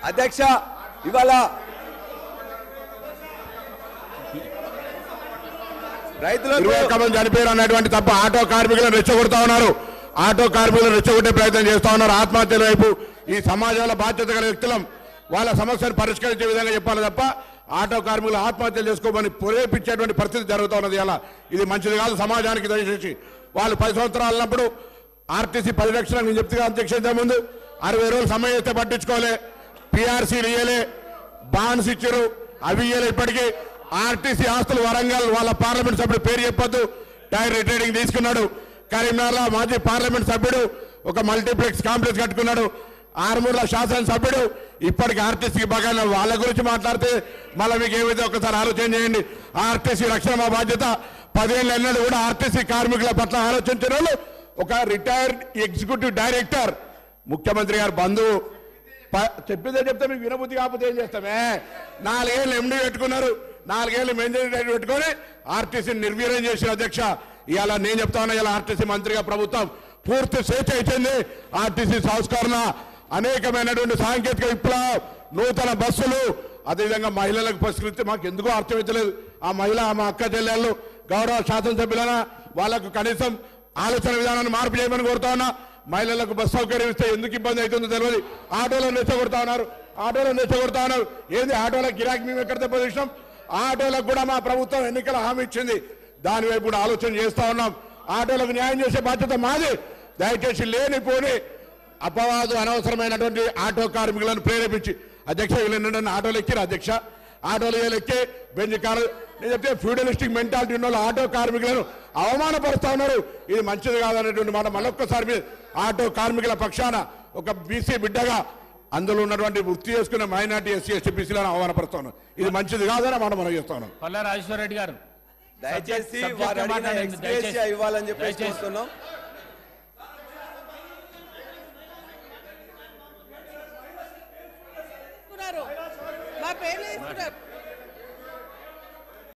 అధ్యక్ష ఇవాళ రైతులకు చనిపోయారు అన్నటువంటి తప్ప ఆటో కార్మికులను రెచ్చగొడతా ఉన్నారు. ఆటో కార్మికులను రెచ్చగొట్టే ప్రయత్నం చేస్తా ఉన్నారు. ఆత్మహత్యల వైపు ఈ సమాజంలో బాధ్యత గల వ్యక్తులం వాళ్ళ సమస్యను పరిష్కరించే విధంగా చెప్పాలి తప్ప ఆటో కార్మికులు ఆత్మహత్యలు చేసుకోమని ప్రేరేపించేటువంటి పరిస్థితి జరుగుతూ ఉన్నది. అలా ఇది మంచిది కాదు సమాజానికి. దయచేసి వాళ్ళు 10 సంవత్సరాలు ఉన్నప్పుడు ఆర్టీసీ పరిరక్షణ నేను చెప్తే అధ్యక్ష ముందు 60 రోజులు సమయం ఇస్తే పట్టించుకోలే, పిఆర్సీలు ఇయ్యలే, బాండ్స్ ఇచ్చారు, అవి ఇయ్యలే. ఇప్పటికీ ఆర్టీసీ ఆస్తులు వరంగల్ వాళ్ళ పార్లమెంట్ సభ్యుడు పేరు చెప్పొద్దు టైర్ రిటైరింగ్ తీసుకున్నాడు. కరీంనగర్లో మాజీ పార్లమెంట్ సభ్యుడు ఒక మల్టీప్లెక్స్ కాంప్లెక్స్ కట్టుకున్నాడు. ఆర్మూర్ల శాసనసభ్యుడు ఇప్పటికి ఆర్టీసీకి బాగా వాళ్ళ గురించి మాట్లాడితే మళ్ళీ మీకు ఏమైతే ఒకసారి ఆలోచన చేయండి. ఆర్టీసీ రక్షణ మా బాధ్యత. 10 ఏళ్ళు ఎన్నడూ కూడా ఆర్టీసీ కార్మికుల పట్ల ఆలోచించిన వాళ్ళు ఒక రిటైర్డ్ ఎగ్జిక్యూటివ్ డైరెక్టర్ ముఖ్యమంత్రి గారు బంధువు చెప్పిందే చెప్తే మీకు వినబుద్ధి కాకపోతే ఏం చేస్తామే. 4 ఏళ్ళు ఎండీ పెట్టుకున్నారు, 4 ఏళ్ళు మెయింటైన్ పెట్టుకొని ఆర్టీసీని నిర్వీర్యం చేసిన అధ్యక్ష. ఇవాళ నేను చెప్తా ఉన్నా, ఇలా ఆర్టీసీ మంత్రిగా ప్రభుత్వం పూర్తి స్వేచ్ఛ ఇచ్చింది. ఆర్టీసీ సంస్కరణ, అనేకమైనటువంటి సాంకేతిక విప్లవం, నూతన బస్సులు, అదేవిధంగా మహిళలకు పరిష్కరిస్తే మాకు ఎందుకో అర్థమవుతలేదు. ఆ మహిళ మా అక్క చెల్లెళ్ళు గౌరవ శాసనసభ్యులైనా వాళ్ళకు కనీసం ఆలోచన విధానాన్ని మార్పు చేయమని కోరుతా ఉన్నా. మహిళలకు బస్సు సౌకర్యం ఇస్తే ఎందుకు ఇబ్బంది అవుతుందో తెలియదు. ఆటోలను రెచ్చగొడతా ఉన్నారు, ఏంది ఆటోలకు గిరాకీ మేము ఎక్కడ దెబ్బతీసినాం? ఆటోలకు కూడా మా ప్రభుత్వం ఎన్నికల హామీ ఇచ్చింది, దాని వైపు కూడా ఆలోచన చేస్తా ఉన్నాం. ఆటోలకు న్యాయం చేసే బాధ్యత మాది. దయచేసి లేనిపోని అపవాదు అనవసరమైనటువంటి ఆటో కార్మికులను ప్రేరేపించి అధ్యక్ష వీళ్ళు ఆటోలు ఎక్కిరు అధ్యక్ష, ఆటోలు ఎక్కే బెంచ్ కారు నేను చెప్తే ఫ్యూడలిస్టిక్ మెంటాలిటీ ఉన్న ఆటో కార్మికులను అవమానపరుస్తా ఉన్నారు. ఇది మంచిది కాదనేటువంటి మాట మళ్ళొక్కసారి ఆటో కార్మికుల పక్షాన ఒక బీసీ బిడ్డగా అందులో ఉన్నటువంటి వృత్తి చేసుకున్న మైనార్టీ ఎస్సీ ఎస్టీ బీసీలను అవమానపరుస్తా ఉన్నారు. ఇది మంచిది కాదని మాట మనం చేస్తా ఉన్నాం. పల్లా రాజేశ్వర రెడ్డి గారు దయచేసి ఇవ్వాలని చెప్పేసి చూస్తున్నాం. మా పేర్లు